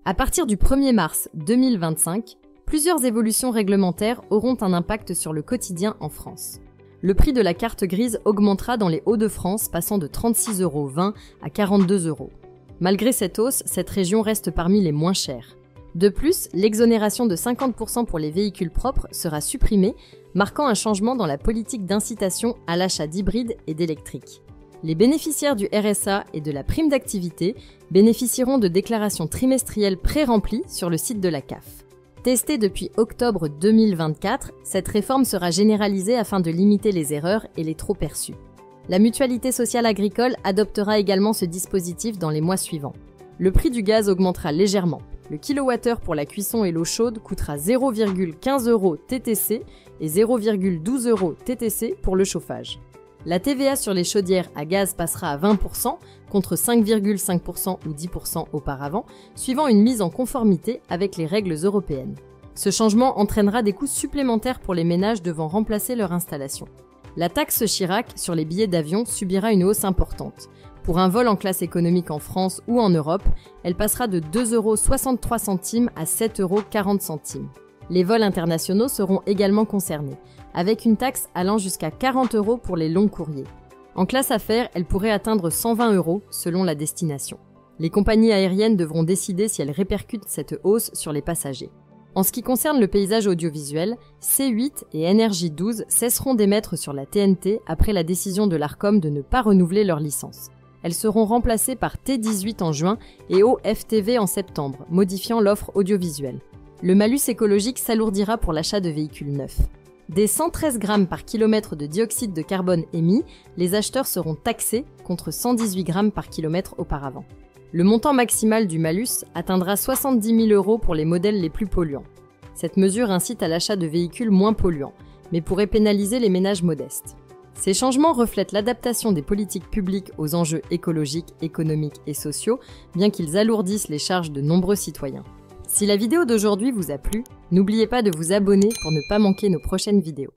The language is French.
À partir du 1er mars 2025, plusieurs évolutions réglementaires auront un impact sur le quotidien en France. Le prix de la carte grise augmentera dans les Hauts-de-France, passant de 36,20 € à 42 €. Malgré cette hausse, cette région reste parmi les moins chères. De plus, l'exonération de 50% pour les véhicules propres sera supprimée, marquant un changement dans la politique d'incitation à l'achat d'hybrides et d'électriques. Les bénéficiaires du RSA et de la prime d'activité bénéficieront de déclarations trimestrielles pré-remplies sur le site de la CAF. Testée depuis octobre 2024, cette réforme sera généralisée afin de limiter les erreurs et les trop-perçus. La Mutualité sociale agricole adoptera également ce dispositif dans les mois suivants. Le prix du gaz augmentera légèrement. Le kilowattheure pour la cuisson et l'eau chaude coûtera 0,15 € TTC et 0,12 € TTC pour le chauffage. La TVA sur les chaudières à gaz passera à 20% contre 5,5% ou 10% auparavant, suivant une mise en conformité avec les règles européennes. Ce changement entraînera des coûts supplémentaires pour les ménages devant remplacer leur installation. La taxe Chirac sur les billets d'avion subira une hausse importante. Pour un vol en classe économique en France ou en Europe, elle passera de 2,63 € à 7,40 €. Les vols internationaux seront également concernés, avec une taxe allant jusqu'à 40 € pour les longs courriers. En classe affaires, elle pourrait atteindre 120 € selon la destination. Les compagnies aériennes devront décider si elles répercutent cette hausse sur les passagers. En ce qui concerne le paysage audiovisuel, C8 et NRJ12 cesseront d'émettre sur la TNT après la décision de l'Arcom de ne pas renouveler leur licence. Elles seront remplacées par T18 en juin et OFTV en septembre, modifiant l'offre audiovisuelle. Le malus écologique s'alourdira pour l'achat de véhicules neufs. Des 113 grammes par kilomètre de dioxyde de carbone émis, les acheteurs seront taxés contre 118 grammes par kilomètre auparavant. Le montant maximal du malus atteindra 70 000 € pour les modèles les plus polluants. Cette mesure incite à l'achat de véhicules moins polluants, mais pourrait pénaliser les ménages modestes. Ces changements reflètent l'adaptation des politiques publiques aux enjeux écologiques, économiques et sociaux, bien qu'ils alourdissent les charges de nombreux citoyens. Si la vidéo d'aujourd'hui vous a plu, n'oubliez pas de vous abonner pour ne pas manquer nos prochaines vidéos.